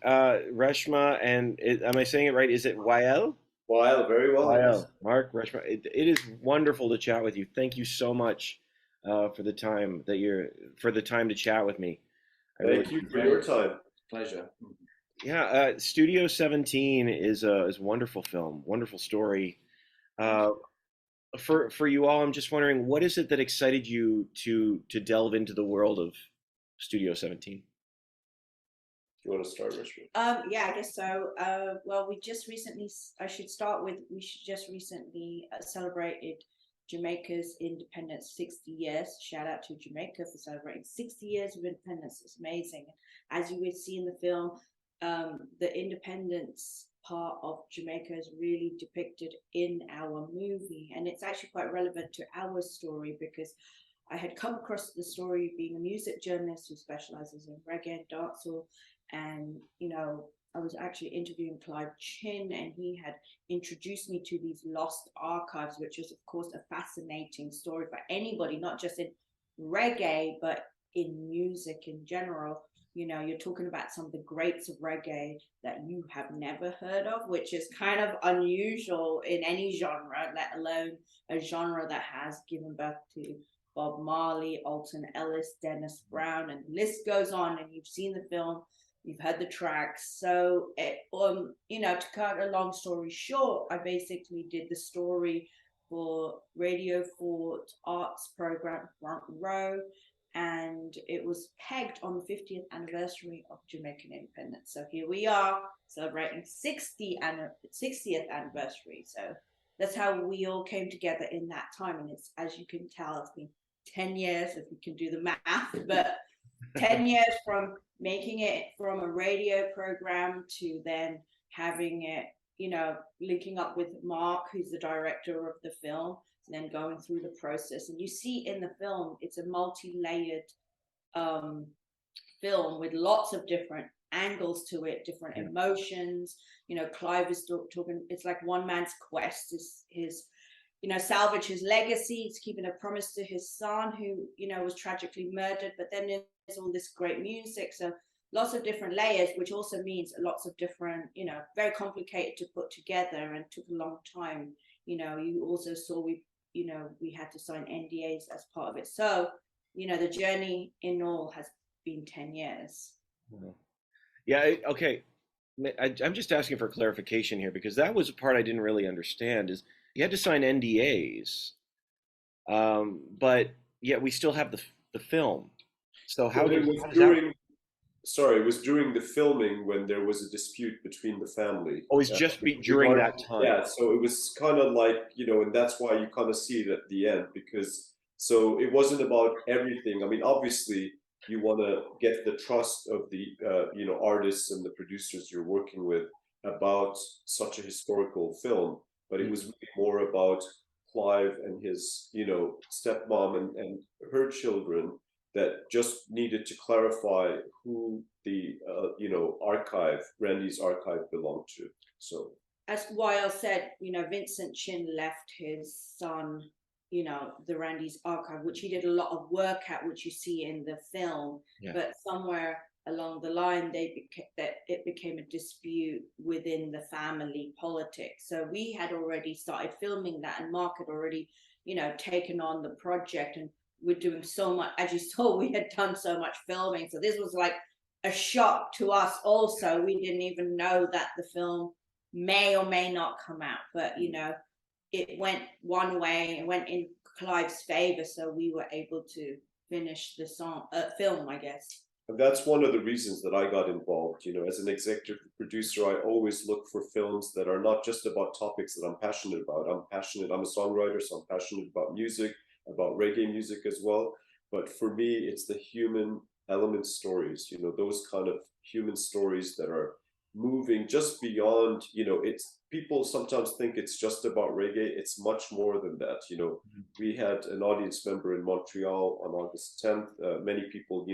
Mark, Reshma, and am I saying it right? Is it Wael? Well, very well, yes. Wael, Mark, Reshma. It is wonderful to chat with you. Thank you so much for the time for the time to chat with me. I really Thank you for appreciate it. your time. Pleasure. Yeah, Studio 17 is a wonderful film, wonderful story. Thank Uh, you. for you all, I'm just wondering, what is it that excited you to delve into the world of Studio 17? You want to start, Reshma? Yeah, I guess so. Well, we just recently, I should start with, we should just recently celebrated Jamaica's independence 60 years. Shout out to Jamaica for celebrating 60 years of independence. It's amazing. As you would see in the film, the independence part of Jamaica is really depicted in our movie. And it's actually quite relevant to our story because I had come across the story being a music journalist who specializes in reggae and dancehall. And, I was actually interviewing Clive Chin, and he had introduced me to these lost archives, which is, of course, a fascinating story for anybody, not just in reggae, but in music in general. You're talking about some of the greats of reggae that you have never heard of, which is kind of unusual in any genre, let alone a genre that has given birth to Bob Marley, Alton Ellis, Dennis Brown, and the list goes on. And you've seen the film, you've heard the tracks. So, to cut a long story short, I basically did the story for Radio 4 arts program Front Row, and it was pegged on the 50th anniversary of Jamaican independence. So here we are celebrating 60th anniversary. So that's how we all came together in that time. And it's, as you can tell, it's been 10 years, if we can do the math, but 10 years from making it from a radio program to then having it, linking up with Mark, who's the director of the film, and then going through the process. And you see in the film, it's a multi-layered film with lots of different angles to it, different emotions. Clive is talking, it's like one man's quest is his, salvage his legacy. He's keeping a promise to his son who, was tragically murdered. But then there's all this great music. So lots of different layers, which also means lots of different, very complicated to put together and took a long time. You also saw we had to sign NDAs as part of it. So, the journey in all has been 10 years. Yeah, okay. I'm just asking for clarification here because that was a part I didn't really understand. Is you had to sign NDAs, but yet we still have the film. So Well, it was how does that? during, sorry, it was during the filming when there was a dispute between the family. Always just be during Regarding, that time. yeah, so it was kind of like, and that's why you kind of see it at the end because, so it wasn't about everything. I mean, obviously, you want to get the trust of the, artists and the producers you're working with about such a historical film, but it was really more about Clive and his, stepmom and her children that just needed to clarify who the Randy's archive belonged to. So as Wael said, Vincent Chin left his son, the Randy's archive, which he did a lot of work at, which you see in the film. Yeah. But somewhere along the line, it became a dispute within the family politics. So we had already started filming that, and Mark had already, taken on the project, and we're doing so much. As you saw, we had done so much filming. So this was like a shock to us also. We didn't even know that the film may or may not come out, but it went one way, it went in Clive's favor, so we were able to finish the film, I guess. and that's one of the reasons that I got involved. As an executive producer, I always look for films that are not just about topics that I'm passionate about. I'm a songwriter, so I'm passionate about music, about reggae music as well. But for me, it's the human element stories, those kind of human stories that are moving just beyond, it's people sometimes think it's just about reggae. It's much more than that. We had an audience member in Montreal on August 10th. Many people,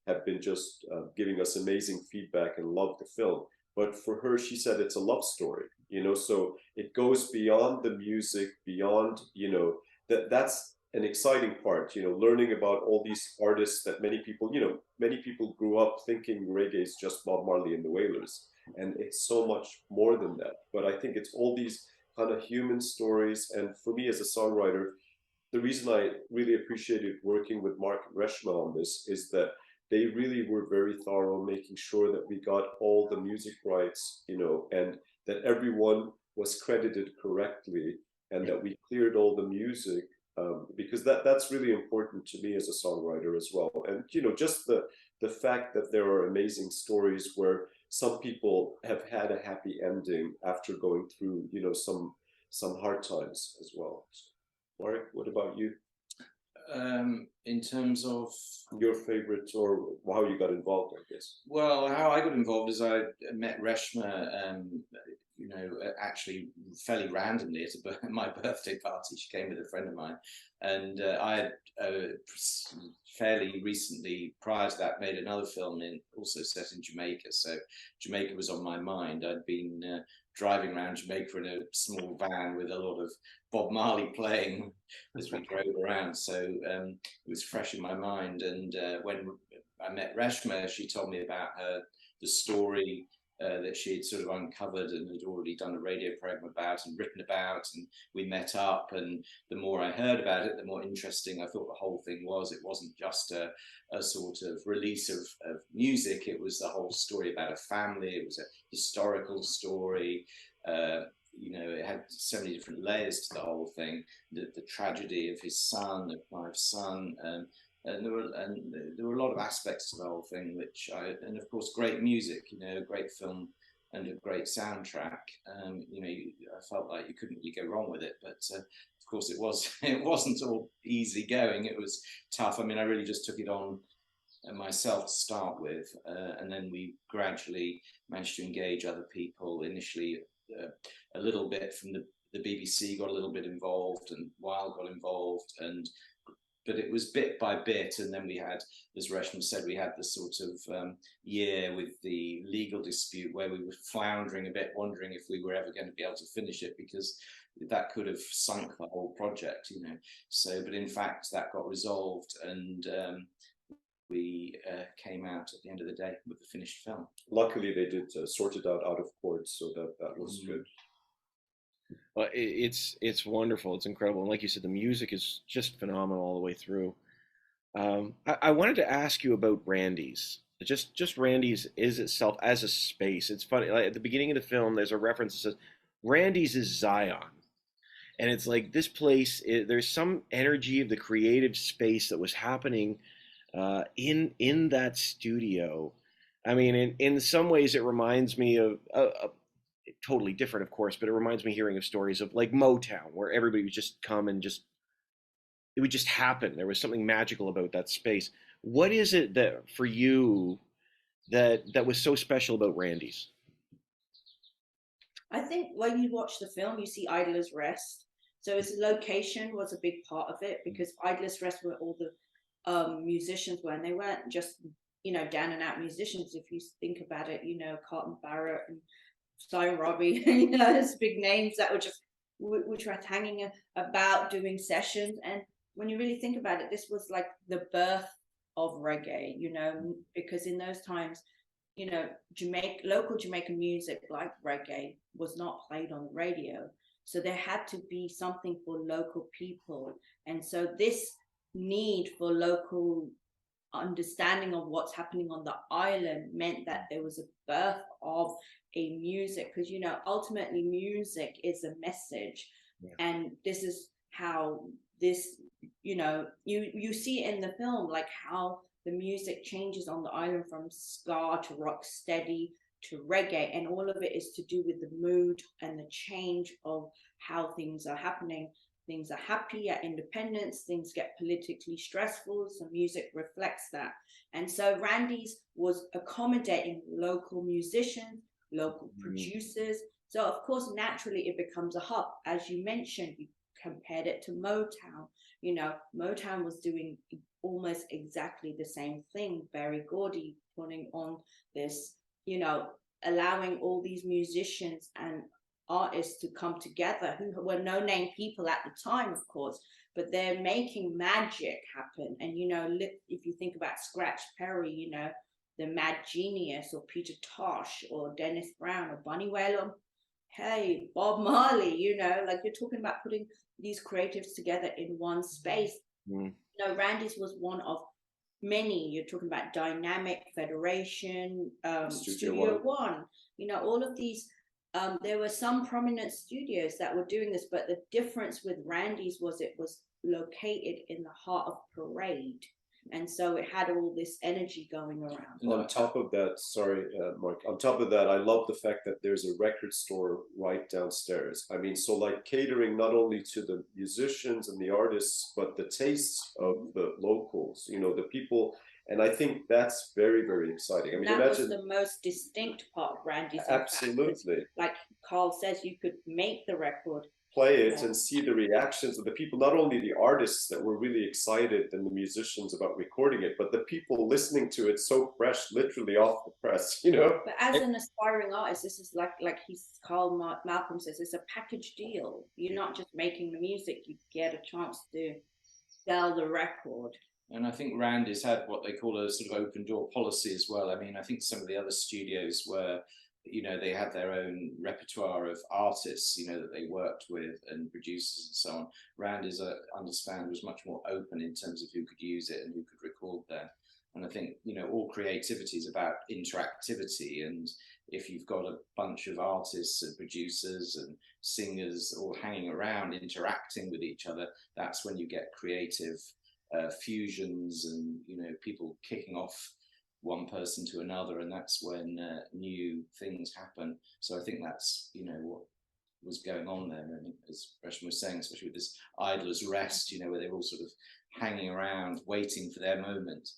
have been just giving us amazing feedback and love the film. But for her, she said it's a love story, so it goes beyond the music, beyond, that's an exciting part, learning about all these artists that many people grew up thinking reggae is just Bob Marley and the Wailers, and it's so much more than that. But I think it's all these kind of human stories, and for me as a songwriter, the reason I really appreciated working with Mark and Reshma on this is that they really were very thorough, making sure that we got all the music rights, and that everyone was credited correctly, and that we cleared all the music, because that's really important to me as a songwriter as well. And just the fact that there are amazing stories where some people have had a happy ending after going through some hard times as well. Mark, what about you? In terms of your favorite or how you got involved, I guess. Well, how I got involved is I met Reshma, actually fairly randomly at my birthday party. She came with a friend of mine, and I had fairly recently, prior to that, made another film also set in Jamaica. So Jamaica was on my mind. I'd been driving around Jamaica in a small van with a lot of Bob Marley playing as we drove around. So it was fresh in my mind. And when I met Reshma, she told me about the story that she had sort of uncovered and had already done a radio program about and written about, and we met up, and the more I heard about it, the more interesting I thought the whole thing was. It wasn't just a sort of release of music, it was the whole story about a family, it was a historical story, it had so many different layers to the whole thing, the tragedy of his son, of Clive's son, and there were a lot of aspects to the whole thing, and of course great music, a great film and a great soundtrack. I felt like you couldn't really go wrong with it, but of course it wasn't all easy going. It was tough. I mean, I really just took it on myself to start with, and then we gradually managed to engage other people. Initially, a little bit from the BBC got a little bit involved, and Wael got involved, but it was bit by bit, and then we had, as Reshma said, we had the sort of year with the legal dispute where we were floundering a bit, wondering if we were ever going to be able to finish it, because that could have sunk the whole project, So, but in fact, that got resolved, and we came out at the end of the day with the finished film. Luckily, they did sort it out of court, so that was good. Well, it's wonderful. It's incredible. And like you said, the music is just phenomenal all the way through. I wanted to ask you about Randy's. Just Randy's is itself as a space. It's funny. Like at the beginning of the film, there's a reference that says Randy's is Zion, and it's like this place. There's some energy of the creative space that was happening in that studio. I mean, in some ways, it reminds me of totally different, of course, but it reminds me hearing of stories of like Motown, where everybody would just come and it would just happen. There was something magical about that space. What is it that for you that was so special about Randy's? I think when you watch the film, you see Idler's Rest. So its location was a big part of it, because Idler's Rest were all the musicians were, and they weren't just, down and out musicians. If you think about it, Carlton Barrett and Simon Robbie, those big names that were just, which were hanging about doing sessions. And when you really think about it, this was like the birth of reggae, because in those times, local Jamaican music like reggae was not played on the radio. So there had to be something for local people. And so this need for local understanding of what's happening on the island meant that there was a birth of a music, because ultimately music is a message. Yeah. And this is how this, you see in the film, like how the music changes on the island from ska to rock steady to reggae, and all of it is to do with the mood and the change of how things are happening. Things are happy at independence, things get politically stressful, so music reflects that. And so Randy's was accommodating local musicians, local producers. So of course, naturally it becomes a hub. As you mentioned, you compared it to Motown. Motown was doing almost exactly the same thing. Berry Gordy putting on this, allowing all these musicians and artists to come together who were no-name people at the time, of course, but they're making magic happen. And, you know, if you think about Scratch Perry, you know, the Mad Genius, or Peter Tosh, or Dennis Brown, or Bunny Wailer, hey, Bob Marley, you know, like you're talking about putting these creatives together in one space. You know, Randy's was one of many. You're talking about Dynamic, Federation, Studio One, you know, all of these. There were some prominent studios that were doing this, but the difference with Randy's was it was located in the heart of Parade. And so it had all this energy going around. On top of that, sorry, Mark, on top of that, I love the fact that there's a record store right downstairs. I mean, so like catering not only to the musicians and the artists, but the tastes of the locals, you know, the people. And I think that's very, very exciting. I mean, that imagine, was the most distinct part of Randy's. Absolutely. Like Carl says, you could make the record, play it and see the reactions of the people, not only the artists that were really excited and the musicians about recording it, but the people listening to it so fresh, literally off the press, you know. But as an aspiring artist, this is like Malcolm says, it's a package deal. You're not just making the music, you get a chance to sell the record. And I think Randy's had what they call a sort of open door policy as well. I mean, I think some of the other studios were, you know, they had their own repertoire of artists, you know, that they worked with and producers and so on. Randy's, I understand, was much more open in terms of who could use it and who could record there. And I think, you know, all creativity is about interactivity. And if you've got a bunch of artists and producers and singers all hanging around, interacting with each other, that's when you get creative fusions and, you know, people kicking off one person to another, and that's when new things happen. So I think that's, you know, what was going on there. And as Reshma was saying, especially with this idler's rest, you know, where they're all sort of hanging around, waiting for their moment.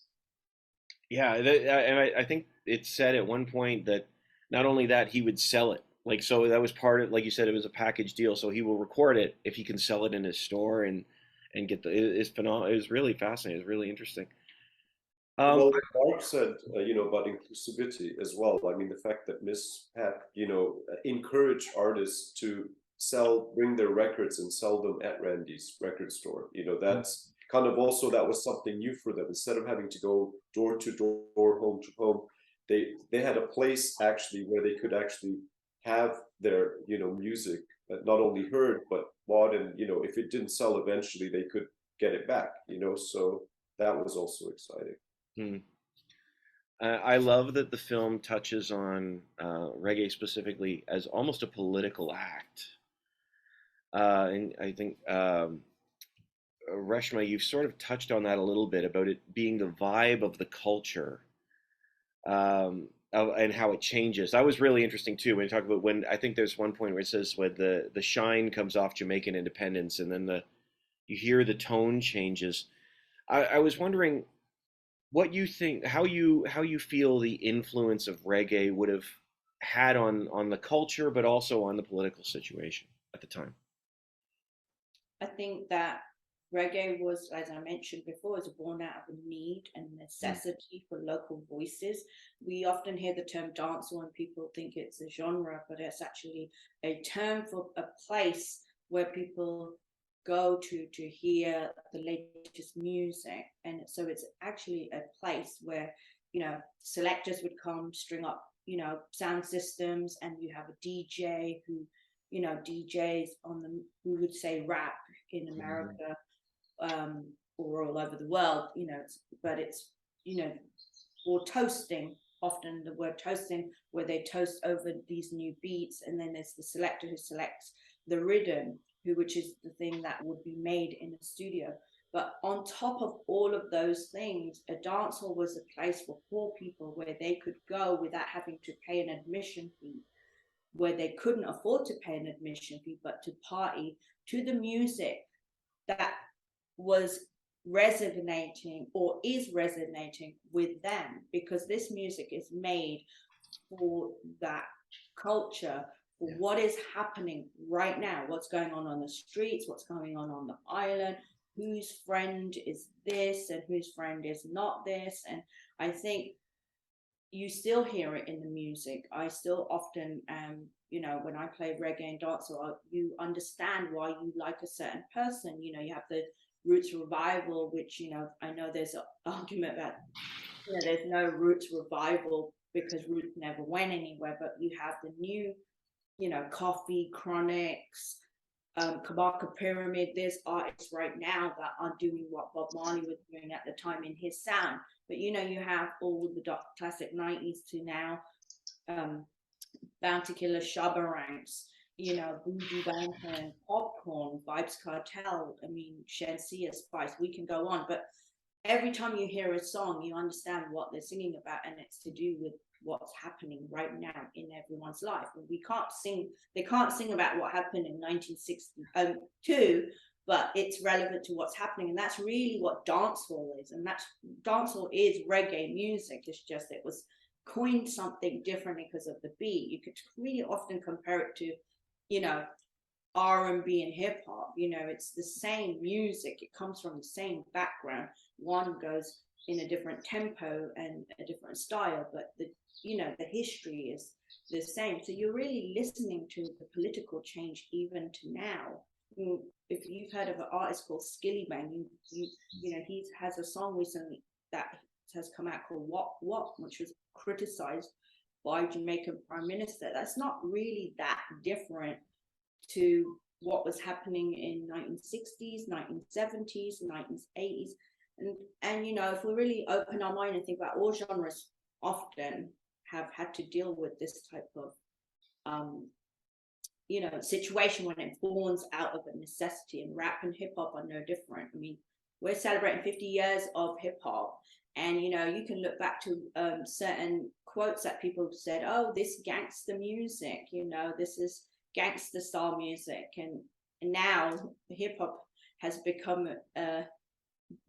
Yeah, and I think it said at one point that not only that, he would sell it. Like, so that was part of, like you said, it was a package deal. So he will record it if he can sell it in his store and get it's phenomenal. It was really fascinating. It was really interesting. Well, like Mark said, you know, about inclusivity as well. I mean, the fact that Miss Pat, you know, encouraged artists to bring their records and sell them at Randy's record store. You know, that's kind of also, that was something new for them. Instead of having to go door to door, home to home, they had a place actually where they could actually have their, you know, music not only heard but bought, and, you know, if it didn't sell eventually, they could get it back. You know, so that was also exciting. I love that the film touches on reggae specifically as almost a political act. And I think, Reshma, you've sort of touched on that a little bit about it being the vibe of the culture, and how it changes. That was really interesting too, when you talk about, when I think there's one point where it says when the shine comes off Jamaican independence, and then you hear the tone changes. I was wondering what you think, how you feel the influence of reggae would have had on the culture, but also on the political situation at the time. I think that reggae was, as I mentioned before, was born out of a need and necessity for local voices. We often hear the term dancehall and people think it's a genre, but it's actually a term for a place where people go to hear the latest music. And so it's actually a place where, you know, selectors would come, string up, you know, sound systems, and you have a DJ who, you know, DJs who would say rap in America, or all over the world, you know, but it's, you know, or toasting, often the word toasting, where they toast over these new beats, and then there's the selector who selects the rhythm, which is the thing that would be made in a studio. But on top of all of those things, a dance hall was a place for poor people where they could go without having to pay an admission fee, where they couldn't afford to pay an admission fee, but to party to the music that was resonating or is resonating with them, because this music is made for that culture, for what is happening right now, what's going on the streets, what's going on the island, whose friend is this and whose friend is not this. And I think you still hear it in the music. I still often, you know, when I play reggae and dancehall, you understand why you like a certain person. You know, you have the roots revival, which, you know, I know there's an argument about, you know, there's no roots revival because roots never went anywhere, but you have the new, you know, Coffee, Chronicles, Kabaka Pyramid. There's artists right now that are doing what Bob Marley was doing at the time in his sound. But you know, you have all the classic 90s to now, Bounty Killer, Shabba Ranks, you know, Buju Banton, Popcorn, Vibes Cartel, I mean, Shensia, Spice, we can go on. But every time you hear a song, you understand what they're singing about, and it's to do with what's happening right now in everyone's life. And we can't sing, they can't sing about what happened in 1962, but it's relevant to what's happening. And that's really what dancehall is. And that's, dancehall is reggae music. It's just, it was coined something different because of the beat. You could really often compare it to, you know, R&B and hip hop. You know, it's the same music. It comes from the same background. One goes in a different tempo and a different style, but the, you know, the history is the same. So you're really listening to the political change even to now. If you've heard of an artist called Skillibang, you know, he has a song recently that has come out called What, which was criticized by Jamaican Prime Minister. That's not really that different to what was happening in 1960s, 1970s, 1980s. And you know, if we really open our mind and think about, all genres often have had to deal with this type of you know, situation when it borns out of a necessity, and rap and hip hop are no different. I mean, we're celebrating 50 years of hip hop, and you know, you can look back to certain quotes that people have said, oh, this gangster music, you know, this is gangster style music. And now hip hop has become a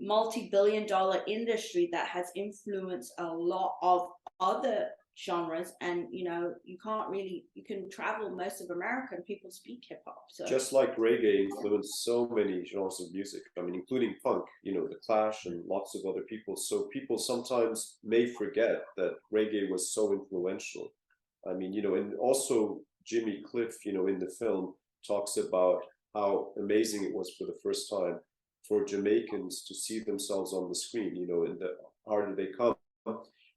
multi-billion-dollar industry that has influenced a lot of other genres. And you know, you can't really, you can travel most of America and people speak hip hop. So just like reggae influenced so many genres of music, I mean, including punk, you know, the Clash and lots of other people. So people sometimes may forget that reggae was so influential. I mean, you know, and also Jimmy Cliff, you know, in the film talks about how amazing it was for the first time for Jamaicans to see themselves on the screen, you know, in the Harder They Come.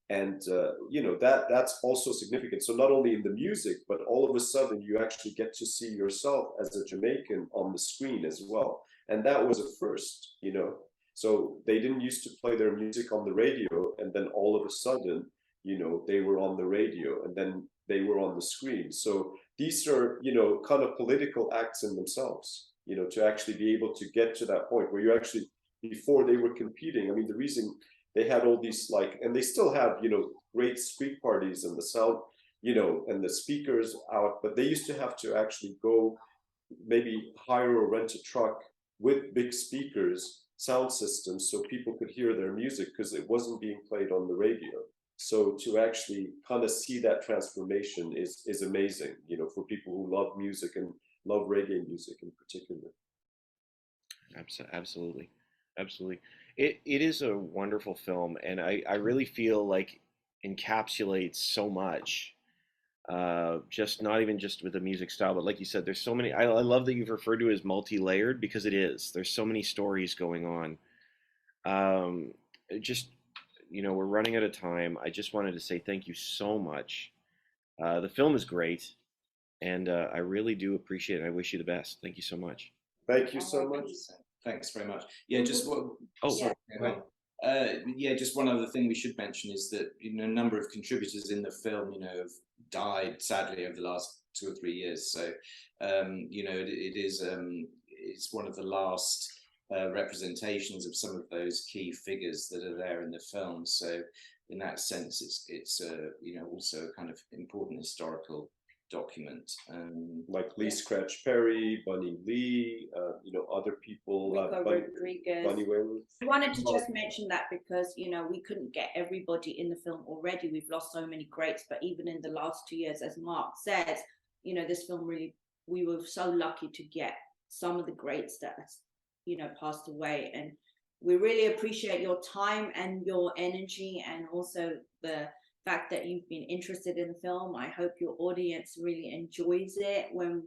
And, you know, that's also significant. So not only in the music, but all of a sudden you actually get to see yourself as a Jamaican on the screen as well. And that was a first, you know. So they didn't used to play their music on the radio, and then all of a sudden, you know, they were on the radio, and then they were on the screen. So these are, you know, kind of political acts in themselves, you know, to actually be able to get to that point where you actually, before they were competing, I mean, the reason they had all these, like, and they still have, you know, great street parties and the sound, you know, and the speakers out, but they used to have to actually go maybe hire or rent a truck with big speakers, sound systems, so people could hear their music because it wasn't being played on the radio. So to actually kind of see that transformation is amazing, you know, for people who love music and love reggae music in particular. Absolutely, absolutely. It is a wonderful film, and I really feel like encapsulates so much. Just not even just with the music style, but like you said, there's so many. I love that you've referred to it as multi-layered, because it is. There's so many stories going on. Just, you know, we're running out of time. I just wanted to say thank you so much. The film is great, and I really do appreciate it. I wish you the best. Thank you so much. Thank you so much. Thanks very much. Yeah, just what. Oh, sorry. go ahead. Yeah, just one other thing we should mention is that, you know, a number of contributors in the film, you know, have died sadly over the last 2 or 3 years. So, you know, it's one of the last representations of some of those key figures that are there in the film. So, in that sense, it's you know, also a kind of important historical document. Like Lee Scratch Perry, Bunny Lee, you know, other people. Rico Rodriguez. Bunny Whaley. I wanted to just mention that because, you know, we couldn't get everybody in the film already. We've lost so many greats, but even in the last 2 years, as Mark says, you know, this film really, we were so lucky to get some of the greats that, you know, passed away. And we really appreciate your time and your energy, and also the fact that you've been interested in the film. I hope your audience really enjoys it. When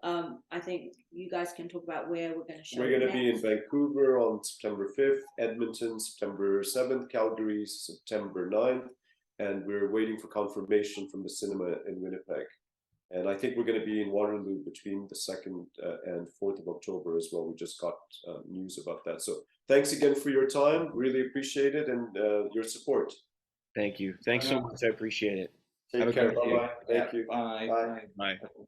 I think you guys can talk about where we're going to show We're it going to be in next. Vancouver on September 5th, Edmonton September 7th, Calgary September 9th, and we're waiting for confirmation from the cinema in Winnipeg. And I think we're going to be in Waterloo between the 2nd and 4th of October as well. We just got news about that. So thanks again for your time. Really appreciate it, and your support. Thank you. Thanks so much. I appreciate it. Have Take a care. good day. Bye-bye. Thank you. Bye. Bye. Bye.